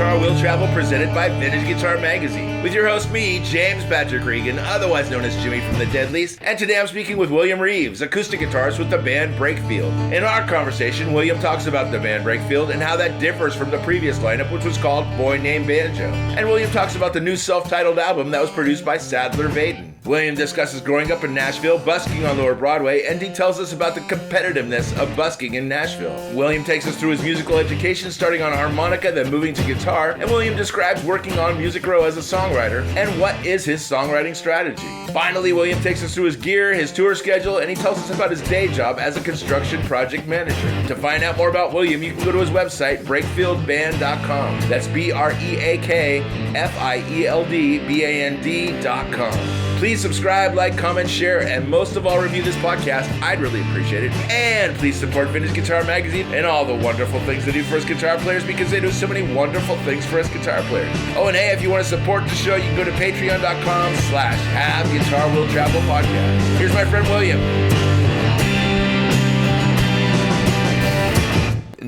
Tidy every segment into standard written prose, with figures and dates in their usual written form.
Guitar Will Travel, presented by Vintage Guitar Magazine. With your host, me, James Patrick Regan, otherwise known as Jimmy from the Deadlies, and today I'm speaking with William Reaves, acoustic guitarist with the band Breakfield. In our conversation, William talks about the band Breakfield and how that differs from the previous lineup, which was called Boy Named Banjo. And William talks about the new self-titled album that was produced by Sadler Vaden. William discusses growing up in Nashville, busking on Lower Broadway, and he tells us about the competitiveness of busking in Nashville. William takes us through his musical education, starting on harmonica, then moving to guitar, and William describes working on Music Row as a songwriter and what is his songwriting strategy. Finally, William takes us through his gear, his tour schedule, and he tells us about his day job as a construction project manager. To find out more about William, you can go to his website, breakfieldband.com. That's BREAKFIELDBAND.com. Please subscribe, like, comment, share, and most of all, review this podcast. I'd really appreciate it. And please support Vintage Guitar Magazine and all the wonderful things they do for us guitar players, because they do so many wonderful things for us guitar players. Oh, and hey, if you want to support the show, you can go to patreon.com/HaveGuitarWillTravelPodcast. Here's my friend William.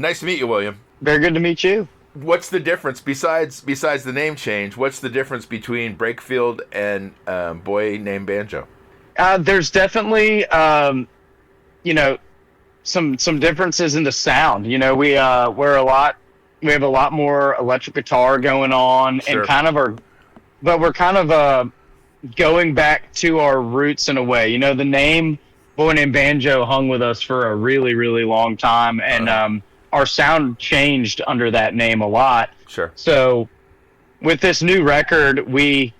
Nice to meet you, William. Very good to meet you. What's the difference, besides the name change, what's the difference between Breakfield and Boy Named Banjo? There's definitely, some differences in the sound. You know, we have a lot more electric guitar going on, sure. and we're kind of going back to our roots in a way. You know, the name Boy Named Banjo hung with us for a really, really long time, and our sound changed under that name a lot. Sure. So with this new record, we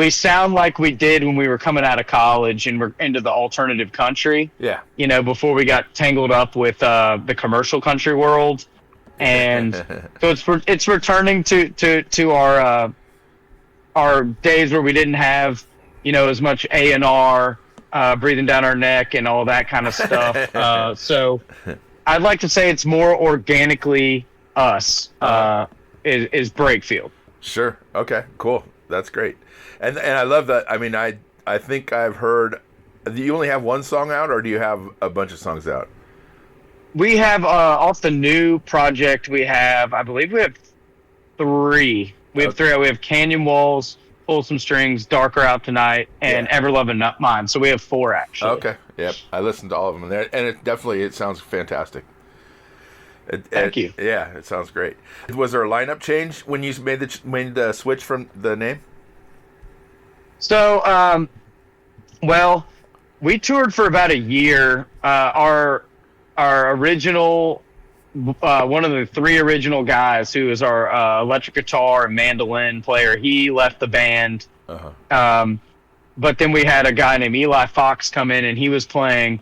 sound like we did when we were coming out of college and we're into the alternative country. Yeah. You know, before we got tangled up with the commercial country world. And so it's returning to our days where we didn't have, as much A&R breathing down our neck and all that kind of stuff. So I'd like to say it's more organically us, is Breakfield. Sure. Okay, cool. That's great. And I love that. I mean, I think I've heard, do you only have one song out, or do you have a bunch of songs out? We have, off the new project, I believe we have three. We have three. We have Canyon Walls, Pull Some Strings, Darker Out Tonight, and Ever Loving Mine. So we have four, actually. Okay. Yep. I listened to all of them, and it sounds fantastic. Thank you. Yeah, it sounds great. Was there a lineup change when you made the switch from the name? So, we toured for about a year. Our original, one of the three original guys, who is our electric guitar and mandolin player, he left the band. But then we had a guy named Eli Fox come in, and he was playing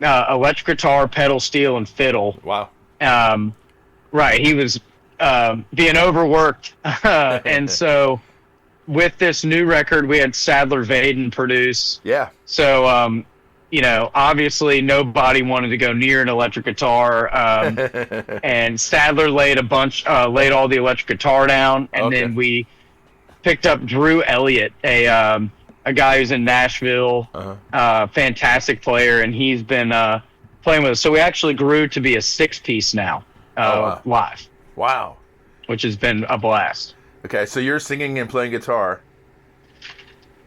electric guitar, pedal steel, and fiddle. Wow. Right. He was being overworked. And so with this new record, we had Sadler Vaden produce. Yeah. So, obviously nobody wanted to go near an electric guitar. And Sadler laid all the electric guitar down. And then we picked up Drew Elliott, a guy who's in Nashville, fantastic player, and he's been playing with us. So we actually grew to be a six-piece now, live. Wow. Which has been a blast. Okay, so you're singing and playing guitar,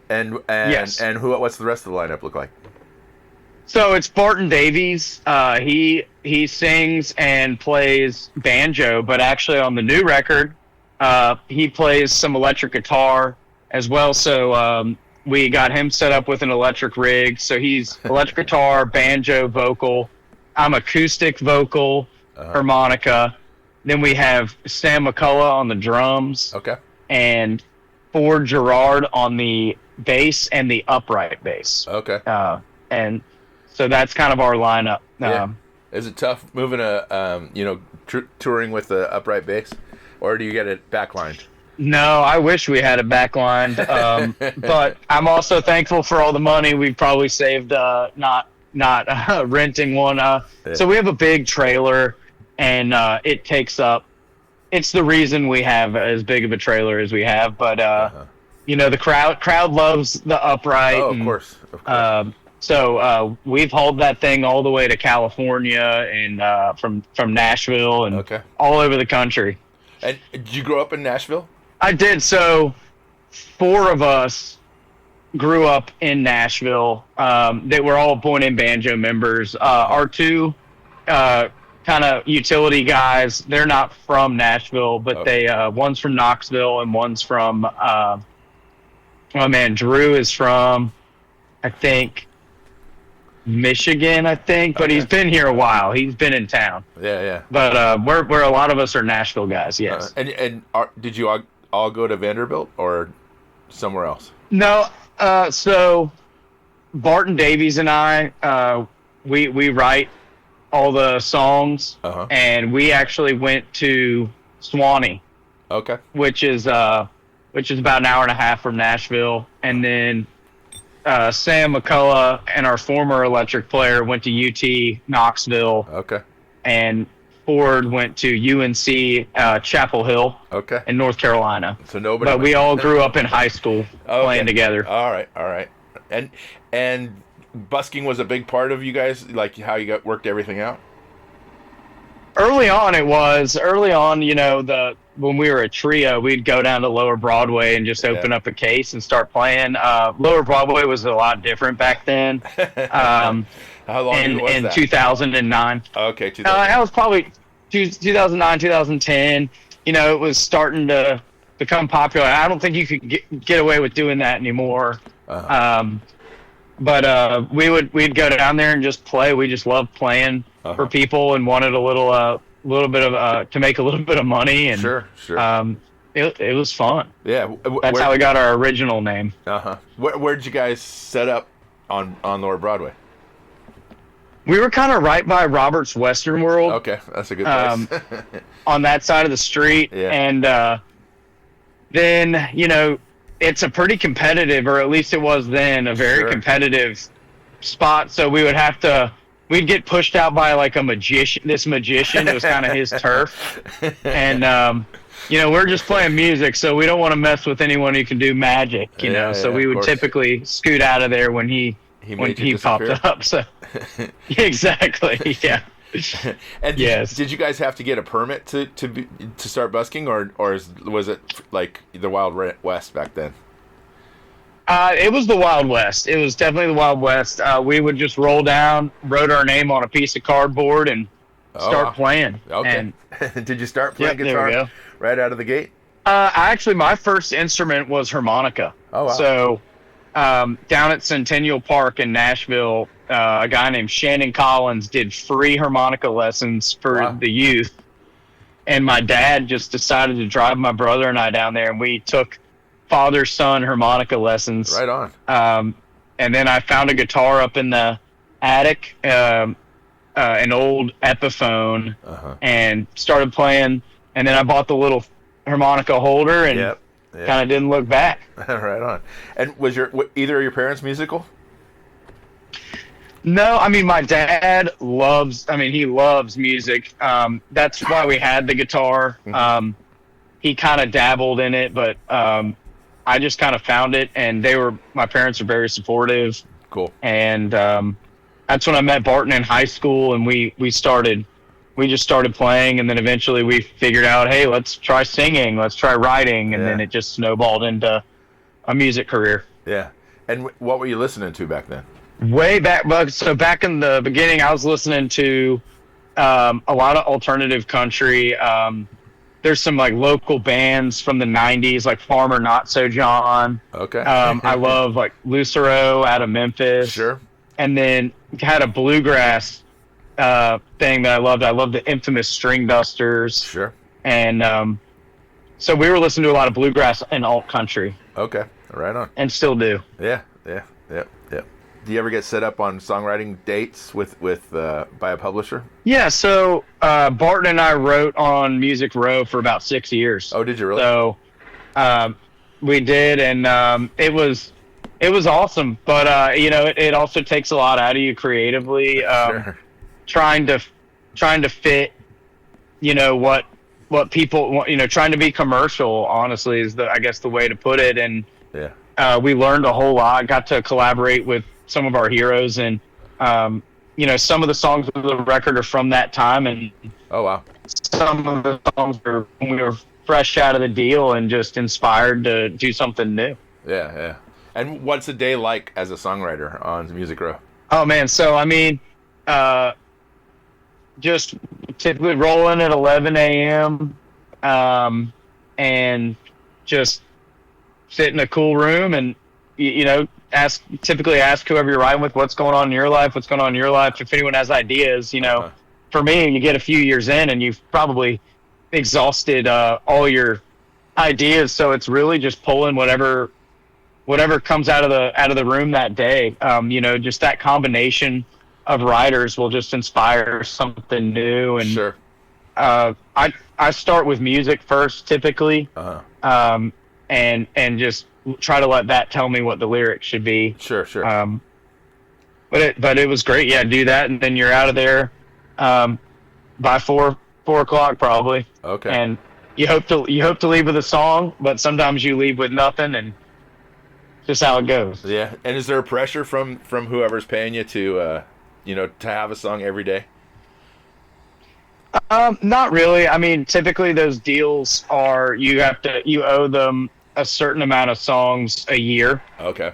and yes. And what's the rest of the lineup look like? So it's Barton Davies. He sings and plays banjo, but actually on the new record, he plays some electric guitar as well. So we got him set up with an electric rig. So he's electric guitar, banjo, vocal. I'm acoustic vocal, harmonica. Then we have Sam McCullough on the drums. Okay. And Ford Gerard on the bass and the upright bass. Okay. And so that's kind of our lineup. Yeah. Is it tough moving touring with the upright bass, or do you get it backlined? No, I wish we had it backlined. But I'm also thankful for all the money we've probably saved not renting one. So we have a big trailer, and it takes up. It's the reason we have as big of a trailer as we have. But the crowd loves the upright. Oh, of course. So we've hauled that thing all the way to California and from Nashville and all over the country. And did you grow up in Nashville? I did. So 4 of us grew up in Nashville. They were all Named Banjo members. Our 2 kind of utility guys, they're not from Nashville, but they one's from Knoxville and one's from Drew is from, I think, Michigan, but he's been here a while. He's been in town. Yeah. But we're a lot of us are Nashville guys. Yes. Did you all go to Vanderbilt or somewhere else? No. So Barton Davies and I, we write all the songs, and we actually went to Swanee. Okay. Which is about an hour and a half from Nashville, and then Sam McCullough and our former electric player went to UT Knoxville. Okay. And Ford went to UNC Chapel Hill. Okay. In North Carolina. So nobody. But we all grew up in high school playing together. All right. And busking was a big part of you guys, like how you worked everything out? Early on, when we were a trio, we'd go down to Lower Broadway and just open up a case and start playing. Lower Broadway was a lot different back then. How long was in that? 2009. Okay, 2009. That was probably 2009, 2010. It was starting to become popular. I don't think you could get away with doing that anymore. But we'd go down there and just play. We just loved playing for people and wanted a little bit of to make a little bit of money. And sure. It was fun. Yeah, that's how we got our original name. Where'd you guys set up on Lower Broadway? We were kind of right by Robert's Western World. Okay, that's a good place. On that side of the street, and then it's a pretty competitive, or at least it was then, a very competitive spot. So we'd get pushed out by like a magician. This magician, it was kind of his turf, and we're just playing music, so we don't want to mess with anyone who can do magic. So we would typically scoot out of there when he popped up. So exactly, yeah. And did you guys have to get a permit to start busking, or was it like the Wild West back then? It was the Wild West. It was definitely the Wild West. We would just roll down, wrote our name on a piece of cardboard, and start playing. Okay. And did you start playing guitar right out of the gate? Actually, my first instrument was harmonica. Oh, wow. So down at Centennial Park in Nashville, a guy named Shannon Collins did free harmonica lessons for the youth. And my dad just decided to drive my brother and I down there, and we took father-son harmonica lessons. Right on. And then I found a guitar up in the attic, an old Epiphone, and started playing. And then I bought the little harmonica holder and kind of didn't look back. Right on. And was either of your parents musical? No, I mean, my dad loves music. That's why we had the guitar. He kind of dabbled in it, but I just kind of found it, and my parents are very supportive. Cool. And that's when I met Barton in high school, and we just started playing, and then eventually we figured out, hey, let's try singing, let's try writing, and then it just snowballed into a music career. Yeah. And what were you listening to back then? Way back, so back in the beginning, I was listening to a lot of alternative country. There's some like local bands from the 90s, like Farmer Not So John. Okay. I love like Lucero out of Memphis. Sure. And then had a bluegrass thing that I loved. I loved the infamous String Dusters. Sure. And so we were listening to a lot of bluegrass and alt country. Okay. Right on. And still do. Yeah. Do you ever get set up on songwriting dates with by a publisher? Yeah, so Barton and I wrote on Music Row for about 6 years. Oh, did you really? So we did, and it was awesome. But it also takes a lot out of you creatively. Sure. Trying to fit, what people want. Trying to be commercial. Honestly, is I guess the way to put it. And we learned a whole lot. Got to collaborate with some of our heroes, and some of the songs of the record are from that time, and oh wow, some of the songs are when we were fresh out of the deal and just inspired to do something new. Yeah, yeah. And what's a day like as a songwriter on Music Row? Oh man, so I mean, just typically rolling at 11 a.m. And just sit in a cool room and typically ask whoever you're riding with what's going on in your life, if anyone has ideas. For me, you get a few years in and you've probably exhausted all your ideas, so it's really just pulling whatever comes out of the room that day. Just that combination of writers will just inspire something new. And sure. I start with music first typically. And just try to let that tell me what the lyrics should be. Sure. But it was great. Yeah, do that, and then you're out of there by 4 o'clock probably. Okay. And you hope to leave with a song, but sometimes you leave with nothing, and just how it goes. Yeah. And is there pressure from whoever's paying you to to have a song every day? Not really. I mean, typically those deals are you owe them a certain amount of songs a year. Okay.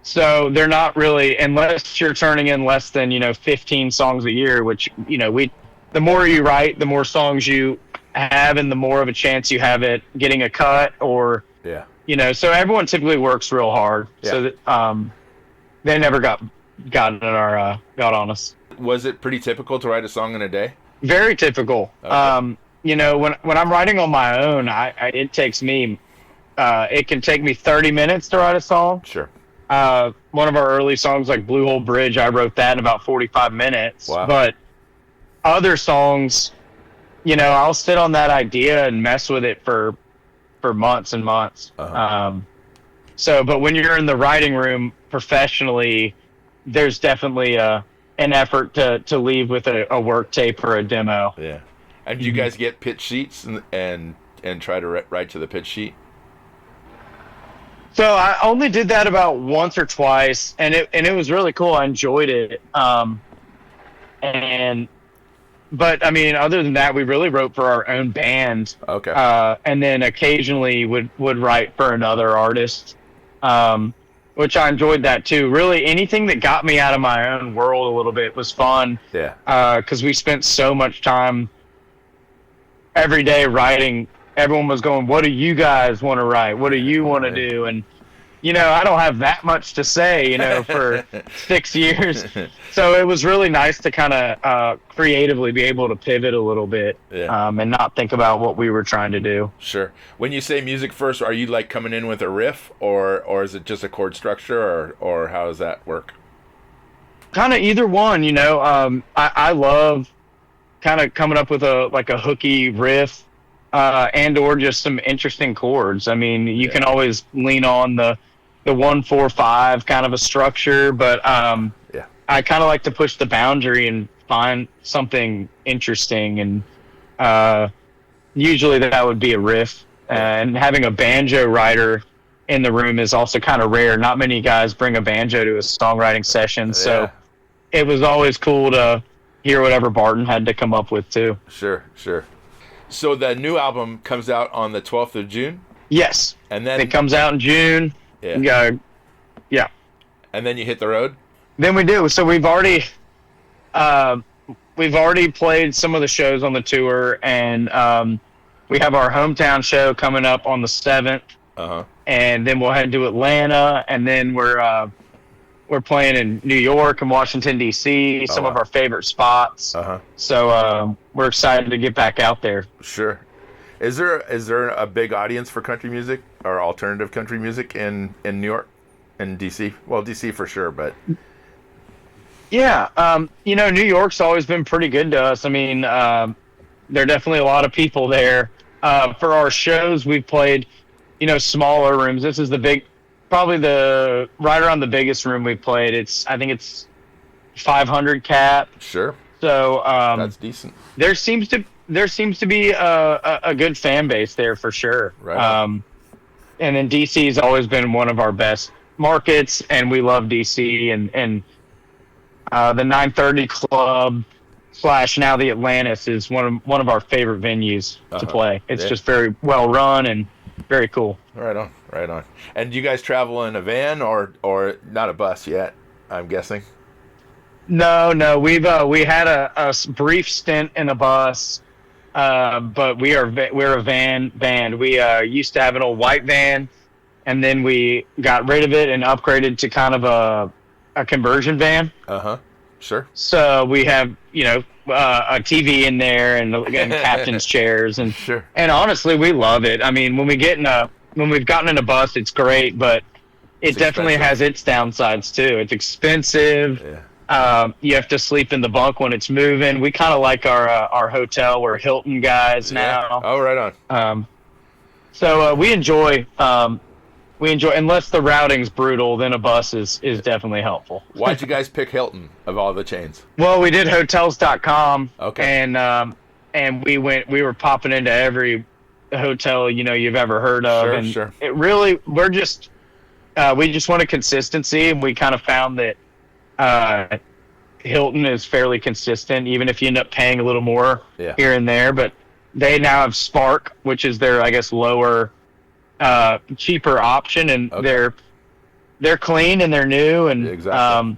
So they're not really, unless you're turning in less than 15 songs a year, which the more you write, the more songs you have, and the more of a chance you have at getting a cut, or so everyone typically works real hard. Yeah. So that they never got on us. Was it pretty typical to write a song in a day? Very typical. Okay. When I'm writing on my own, it takes me, it can take me 30 minutes to write a song. Sure. One of our early songs, like Blue Hole Bridge, I wrote that in about 45 minutes. Wow. But other songs, I'll sit on that idea and mess with it for months and months. Uh-huh. But when you're in the writing room professionally, there's definitely an effort to leave with a work tape or a demo. Yeah. And do you guys get pitch sheets and try to write to the pitch sheet? So I only did that about once or twice, and it was really cool. I enjoyed it. But I mean, other than that, we really wrote for our own band. Okay. And then occasionally would write for another artist, which I enjoyed that too. Really, anything that got me out of my own world a little bit was fun. Yeah. Because we spent so much time every day writing. Everyone was going, what do you guys want to write? What do you want to do? And, I don't have that much to say, for 6 years. So it was really nice to kind of creatively be able to pivot a little bit, and not think about what we were trying to do. Sure. When you say music first, are you like coming in with a riff, or is it just a chord structure, or how does that work? Kind of either one, I love kind of coming up with a hooky riff. And or just some interesting chords. I mean, you can always lean on the 1-4-5 kind of a structure, but I kind of like to push the boundary and find something interesting, and usually that would be a riff. And having a banjo writer in the room is also kind of rare. Not many guys bring a banjo to a songwriting session, so it was always cool to hear whatever Barton had to come up with too. Sure. So the new album comes out on the 12th of June? Yes. And then it comes out in June. Yeah. And then you hit the road? Then we do. So we've already played some of the shows on the tour, and we have our hometown show coming up on the 7th. Uh-huh. And then we'll head to Atlanta, and then we're playing in New York and Washington, D.C., some of our favorite spots. Uh-huh. So we're excited to get back out there. Sure. Is there a big audience for country music or alternative country music in New York and D.C.? Well, D.C. for sure, but... Yeah. New York's always been pretty good to us. I mean, there are definitely a lot of people there. For our shows, we've played, smaller rooms. This is probably right around the biggest room we played. I think it's 500 cap. Sure. So that's decent. There seems to be a good fan base there for sure. Right. And then DC has always been one of our best markets, and we love DC, and the 930 Club / now the Atlantis is one of our favorite venues to play. It's just very well run and very cool. Right on, right on. And do you guys travel in a van or not a bus yet? I'm guessing. No, we had a brief stint in a bus, but we're a van band. We used to have an old white van, and then we got rid of it and upgraded to kind of a conversion van. Sure. So we have a TV in there and captain's chairs and sure. And honestly, we love it. I mean, when we've gotten in a bus, it's great, but it's definitely has its downsides too. It's expensive. Yeah. You have to sleep in the bunk when it's moving. We kind of like our hotel. We're Hilton guys now. Oh, right on. So we enjoy, unless the routing's brutal, then a bus is definitely helpful. Why'd you guys pick Hilton of all the chains? Well, we did hotels.com. Okay. And we were popping into every hotel, you've ever heard of. Sure, and sure. It really, we just wanted consistency, and we kind of found that Hilton is fairly consistent, even if you end up paying a little more here and there. But they now have Spark, which is their, I guess, lower, cheaper option, and they're clean and they're new, and exactly.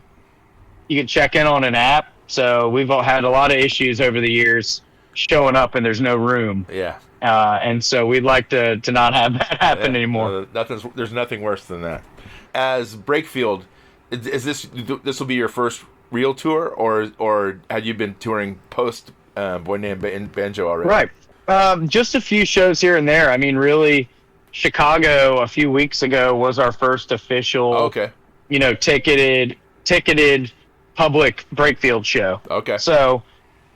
You can check in on an app. So we've all had a lot of issues over the years showing up and there's no room. Yeah. And so we'd like to not have that happen anymore. There's nothing worse than that. As Breakfield, is this will be your first real tour, or had you been touring post Boy Named Banjo already? Right. Just a few shows here and there. I mean, really, Chicago a few weeks ago was our first official, ticketed public Breakfield show. Okay. So,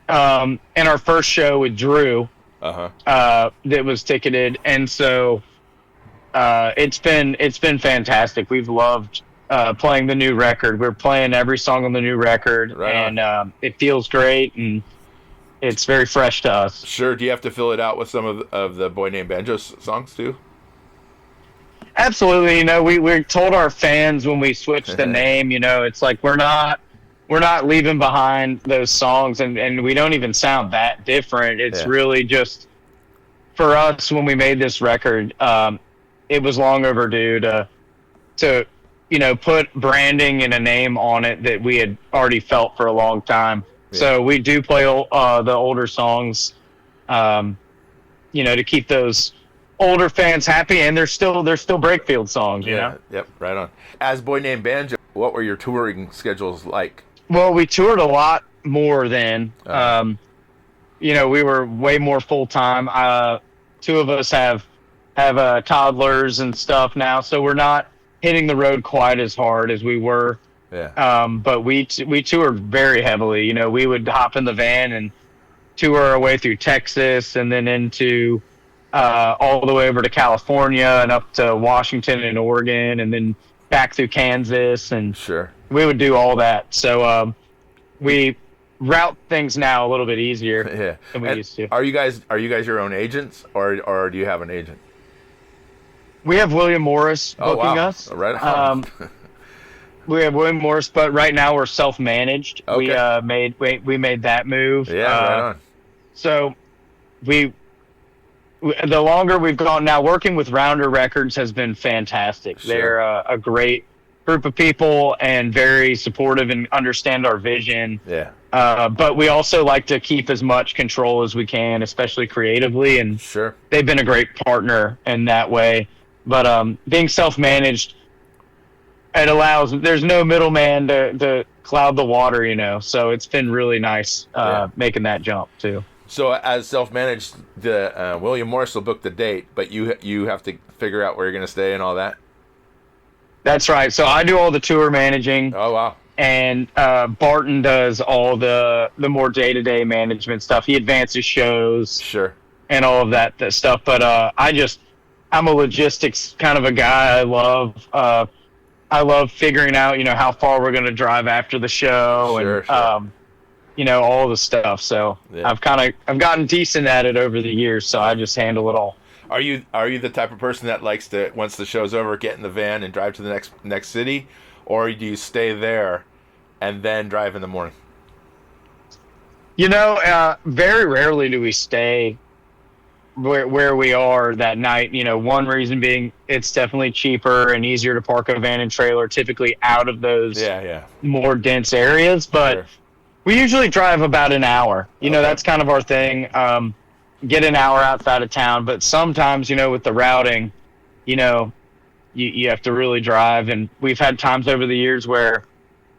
and our first show with Drew, that was ticketed, and so it's been fantastic. We've loved playing the new record. We're playing every song on the new record, and it feels great, and it's very fresh to us. Sure. Do you have to fill it out with some of the Boy Named Banjo songs too? Absolutely. We told our fans when we switched the name, it's like we're not leaving behind those songs, and we don't even sound that different. It's really just, for us, when we made this record, it was long overdue to put branding and a name on it that we had already felt for a long time. Yeah. So we do play the older songs, to keep those older fans happy, and they're still Breakfield songs. Yep, right on. As Boy Named Banjo, what were your touring schedules like? Well, we toured a lot more then. We were way more full time. Two of us have toddlers and stuff now, so we're not hitting the road quite as hard as we were. Yeah. But we toured very heavily. We would hop in the van and tour our way through Texas, and then into all the way over to California and up to Washington and Oregon, and then back through Kansas, and we would do all that. So we route things now a little bit easier than we used to. Are you guys your own agents, or do you have an agent? We have William Morris booking us. Right on. We have William Morris, but right now we're self-managed. Okay. We made that move. Yeah, right on. So the longer we've gone now, working with Rounder Records has been fantastic. Sure. They're a great group of people and very supportive and understand our vision. Yeah. But we also like to keep as much control as we can, especially creatively. And they've been a great partner in that way. But being self-managed, there's no middleman to cloud the water, so it's been really nice making that jump too. So as self-managed, the William Morris will book the date, but you have to figure out where you're going to stay and all that? That's right. So I do all the tour managing. Oh, wow. And Barton does all the more day-to-day management stuff. He advances shows. Sure. And all of that stuff. But I'm a logistics kind of a guy. I love figuring out, how far we're going to drive after the show, and all the stuff. So I've gotten decent at it over the years. So I just handle it all. Are you the type of person that likes to, once the show's over, get in the van and drive to the next city, or do you stay there and then drive in the morning? Very rarely do we stay where we are that night. One reason being it's definitely cheaper and easier to park a van and trailer typically out of those more dense areas. But we usually drive about an hour. That's kind of our thing. Get an hour outside of town. But sometimes, with the routing, you have to really drive. And we've had times over the years where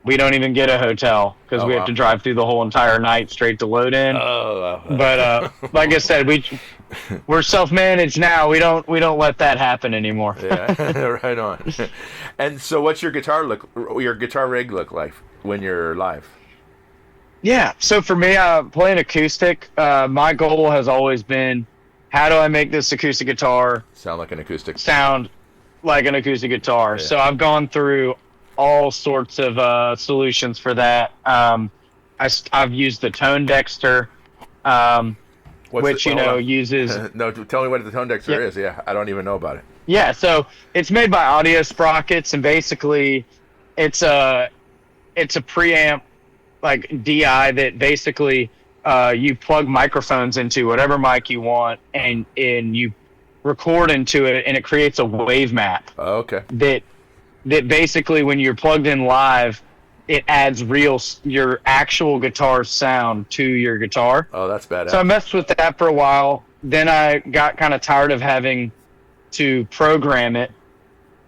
we don't even get a hotel because we have to drive through the whole entire night straight to load in. But like I said, we're self-managed now. We don't let that happen anymore. Yeah, right on. And so, what's your guitar rig look like when you're live? Yeah. So for me, playing acoustic, my goal has always been, how do I make this acoustic guitar sound like an acoustic guitar? Yeah. So I've gone through all sorts of solutions for that. I've used the Tone Dexter, which uses. No, tell me what the Tone Dexter is. Yeah, I don't even know about it. Yeah, so it's made by Audio Sprockets, and basically, it's a preamp like DI that basically you plug microphones into whatever mic you want, and you record into it, and it creates a wave map. Oh, okay. That basically, when you're plugged in live, it adds your actual guitar sound to your guitar. Oh, that's badass. So I messed with that for a while. Then I got kind of tired of having to program it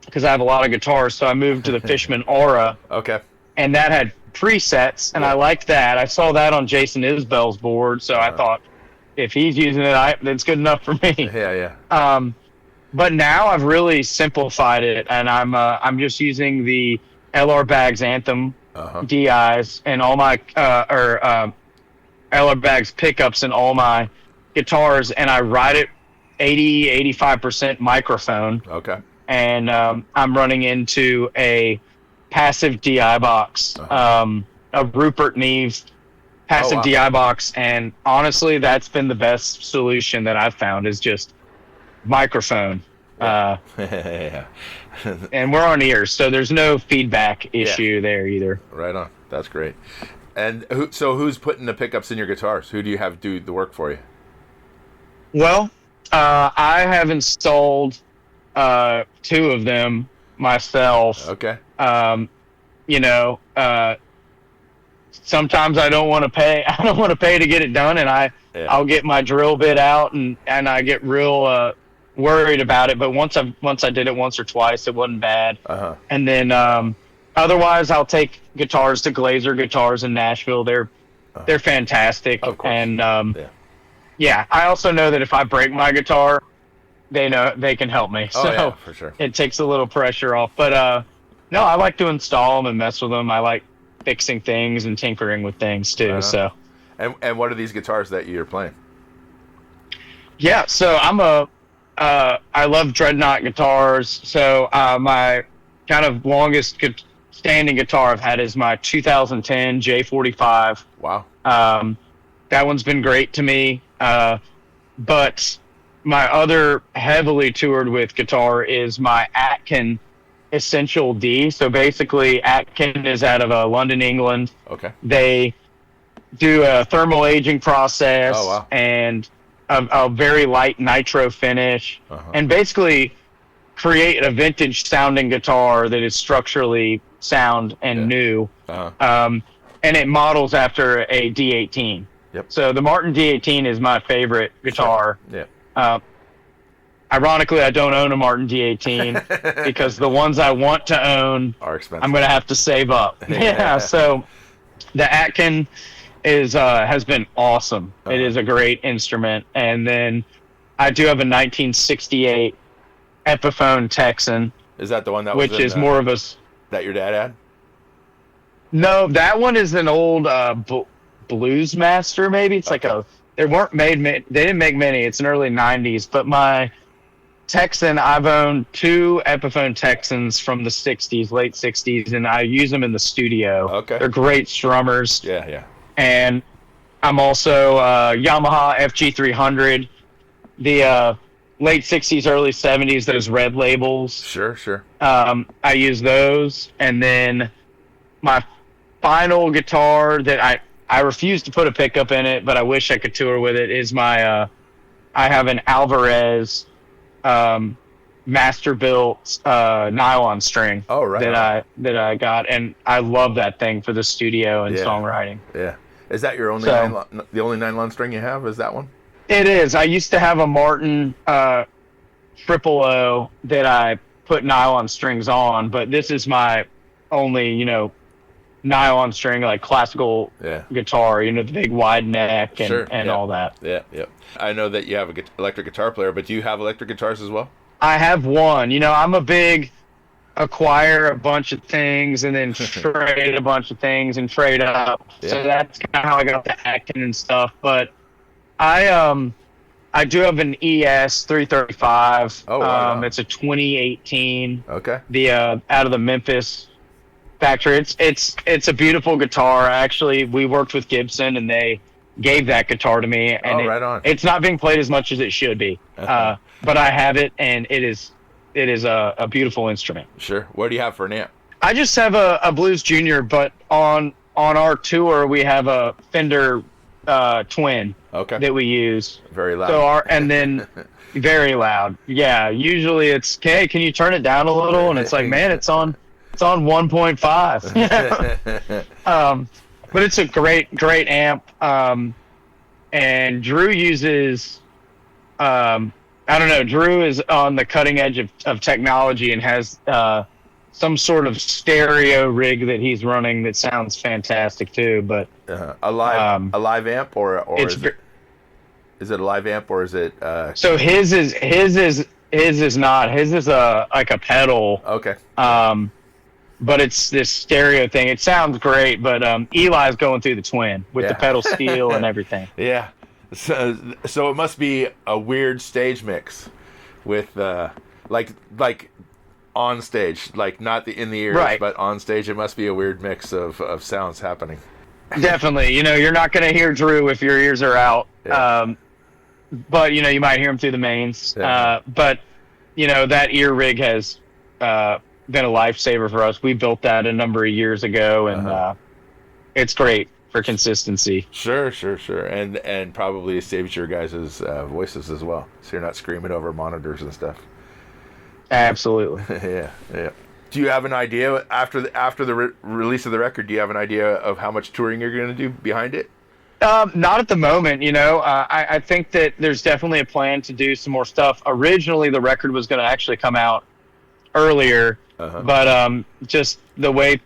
because I have a lot of guitars. So I moved to the Fishman Aura. Okay. And that had presets, and I liked that. I saw that on Jason Isbell's board, so I thought, if he's using it, that's good enough for me. Yeah. But now I've really simplified it, and I'm just using the LR Baggs Anthem DIs and all my LR Baggs pickups and all my guitars, and I ride it 85% microphone. Okay. And I'm running into a passive DI box, a Rupert Neves passive DI box, and honestly, that's been the best solution that I've found, is just microphone. And we're on ears, so there's no feedback issue there either. Right on. That's great. And who's putting the pickups in your guitars? Who do you have do the work for you? Well, I have installed 2 of them myself. Okay. Sometimes I don't want to pay. I don't want to pay to get it done, and I'll get my drill bit out, and I get real worried about it. But once I did it once or twice, it wasn't bad. And then otherwise, I'll take guitars to Glazer Guitars in Nashville. They're fantastic. Of course. And I also know that if I break my guitar, they know they can help me. So for sure. It takes a little pressure off. But no, I like to install them and mess with them. I like fixing things and tinkering with things too. So. And what are these guitars that you're playing? Yeah, so I love Dreadnought guitars. So my kind of longest standing guitar I've had is my 2010 J45. Wow. That one's been great to me. But my other heavily toured with guitar is my Atkin Essential D. So basically, Atkin is out of London, England. Okay. They do a thermal aging process and a very light nitro finish, and basically create a vintage sounding guitar that is structurally sound and new. And it models after a D18. Yep. So the Martin D18 is my favorite guitar. Sure. Yeah. Ironically, I don't own a Martin D18 because the ones I want to own are expensive. I'm going to have to save up. So the Atkin has been awesome. It is a great instrument. And then I do have a 1968 Epiphone Texan. Is that the one that which was is more of a that your dad had? No, that one is an old Blues Master. Maybe it's like they didn't make many. It's an early 90s, but my Texan, I've owned 2 Epiphone Texans from the 60s, late 60s, and I use them in the studio. Okay. They're great strummers. Yeah. And I'm also Yamaha FG300, the late 60s, early 70s, those red labels. Sure. I use those. And then my final guitar that I refuse to put a pickup in it, but I wish I could tour with it. Is my I have an Alvarez master built nylon string that I got, and I love that thing for the studio and songwriting. Yeah. Is that your only the only nylon string you have? Is that one? It is. I used to have a Martin Triple O that I put nylon strings on, but this is my only, nylon string, like classical guitar, the big wide neck and all that. Yeah, yeah. I know that you have an electric guitar player, but do you have electric guitars as well? I have one. I'm a big acquire a bunch of things and then trade a bunch of things and trade up. Yeah. So that's kind of how I got the acting and stuff. But I do have an ES 335. Oh, wow. It's a 2018. Okay. The out of the Memphis factory. It's a beautiful guitar. Actually, we worked with Gibson and they gave that guitar to me. And right on. It's not being played as much as it should be. But I have it, and it is a beautiful instrument. Sure. What do you have for an amp? I just have a Blues Junior, but on our tour we have a Fender Twin that we use. Very loud. And then very loud. Yeah. Usually it's, hey, can you turn it down a little? And it's like, man, it's on 1.5. But it's a great amp. And Drew uses. I don't know. Drew is on the cutting edge of technology and has some sort of stereo rig that he's running that sounds fantastic too. But a live amp or is it a live amp or is it? So his is not. His is like a pedal. Okay. But it's this stereo thing. It sounds great, but Eli's going through the Twin with the pedal steel and everything. Yeah. So it must be a weird stage mix with like on stage, like not in the ears, right, but on stage it must be a weird mix of sounds happening. Definitely. You're not going to hear Drew if your ears are out. Yeah. But you might hear him through the mains. Yeah. But that ear rig has been a lifesaver for us. We built that a number of years ago, and it's great for consistency. Sure. And probably saves your guys' voices as well, so you're not screaming over monitors and stuff. Absolutely. Yeah. Do you have an idea after the release of the record? Do you have an idea of how much touring you're going to do behind it? Not at the moment. I think that there's definitely a plan to do some more stuff. Originally, the record was going to actually come out earlier, but just the way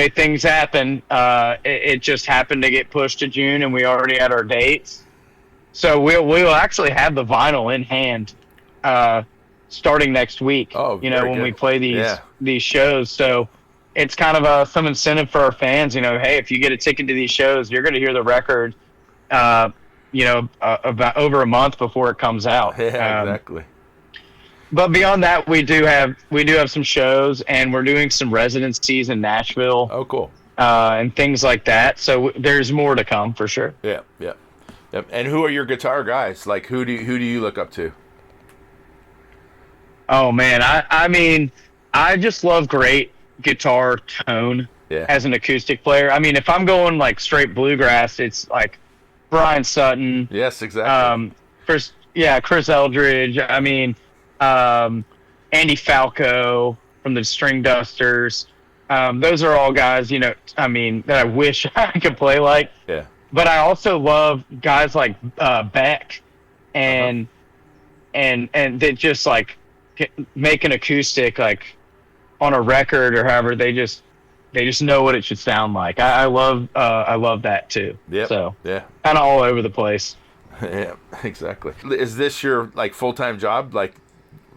things happen, it just happened to get pushed to June, and we already had our dates. So we'll actually have the vinyl in hand starting next week. Oh, when we play these shows. So it's kind of some incentive for our fans. Hey, if you get a ticket to these shows, you're going to hear the record, about over a month before it comes out. Yeah, exactly. But beyond that, we do have some shows, and we're doing some residencies in Nashville. Oh, cool. And things like that. So there's more to come for sure. Yeah. And who are your guitar guys? Like, who do you look up to? Oh man, I mean, I just love great guitar tone as an acoustic player. I mean, if I'm going like straight bluegrass, it's like Brian Sutton. Yes, exactly. Chris Eldridge. I mean. Andy Falco from the String Dusters. Those are all guys, that I wish I could play like. Yeah. But I also love guys like Beck and that just like make an acoustic like on a record or however. They just know what it should sound like. I love that too. Yeah. So yeah, kind of all over the place. Yeah, exactly. Is this your like full-time job, like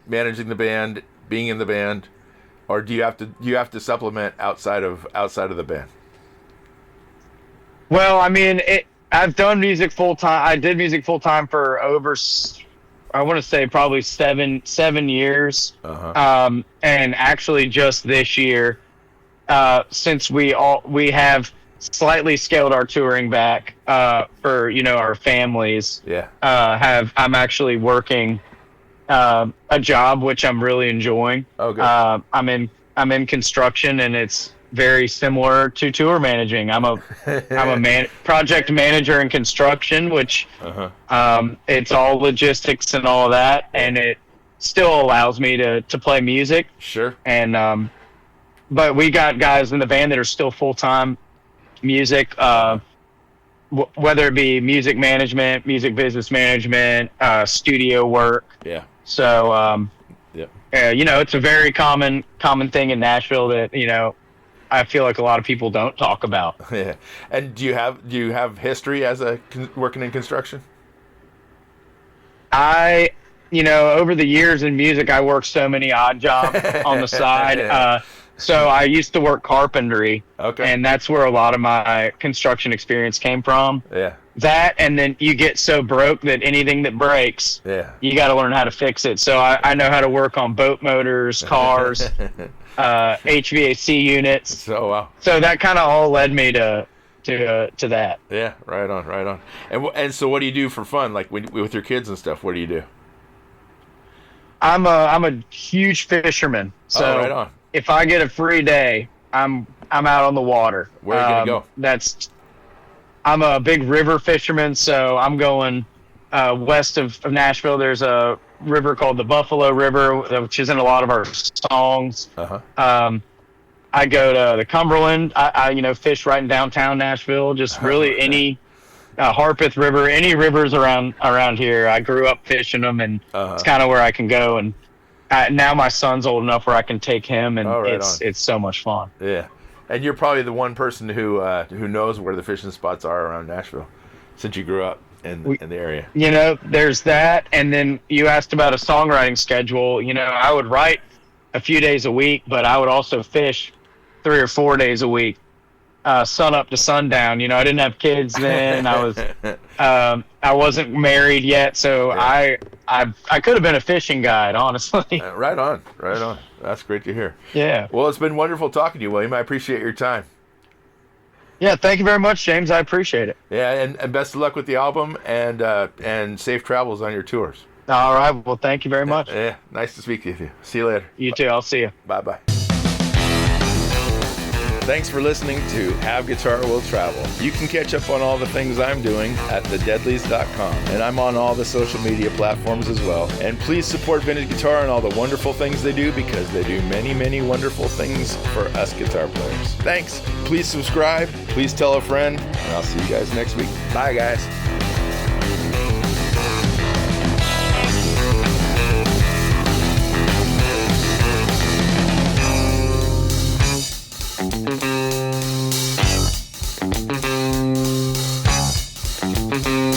managing the band, being in the band, or do you have to supplement outside of the band? Well, I mean, I've done music full time. I did music full time for over, I want to say probably seven years. And actually, just this year, since we have slightly scaled our touring back for our families. Yeah. I'm actually working a job which I'm really enjoying. Oh, good. I'm in construction, and it's very similar to tour managing. I'm a project manager in construction, which it's all logistics and all that, and it still allows me to play music. Sure. And but we got guys in the band that are still full-time music, whether it be music management, music business management, studio work. Yeah. So it's a very common thing in Nashville that I feel like a lot of people don't talk about. Yeah. And do you have history as working in construction? Over the years in music, I worked so many odd jobs on the side. So I used to work carpentry. Okay. And that's where a lot of my construction experience came from. Yeah. That, and then you get so broke that anything that breaks, you got to learn how to fix it. So I know how to work on boat motors, cars, HVAC units. So wow. So that kind of all led me to that. Yeah, right on. And so what do you do for fun, like with your kids and stuff? What do you do? I'm a huge fisherman. So right on. If I get a free day, I'm out on the water. Where are you gonna go? I'm a big river fisherman, so I'm going west of Nashville. There's a river called the Buffalo River, which is in a lot of our songs. I go to the Cumberland. I fish right in downtown Nashville. Just really any Harpeth River, any rivers around here. I grew up fishing them, and it's kind of where I can go. And now my son's old enough where I can take him, and it's so much fun. Yeah. And you're probably the one person who knows where the fishing spots are around Nashville, since you grew up in the area. There's that, and then you asked about a songwriting schedule. I would write a few days a week, but I would also fish 3 or 4 days a week, sun up to sundown. I didn't have kids then. I wasn't married yet, so I could have been a fishing guide, honestly. Right on. That's great to hear. Yeah. Well, it's been wonderful talking to you, William. I appreciate your time. Yeah, thank you very much, James. I appreciate it. Yeah, and best of luck with the album, and safe travels on your tours. All right. Well, thank you very much. Yeah, nice to speak with you. See you later. You too. I'll see you. Bye-bye. Thanks for listening to Have Guitar Will Travel. You can catch up on all the things I'm doing at thedeadlies.com, and I'm on all the social media platforms as well. And please support Vintage Guitar and all the wonderful things they do, because they do many, many wonderful things for us guitar players. Thanks. Please subscribe. Please tell a friend, and I'll see you guys next week. Bye, guys. Thank you.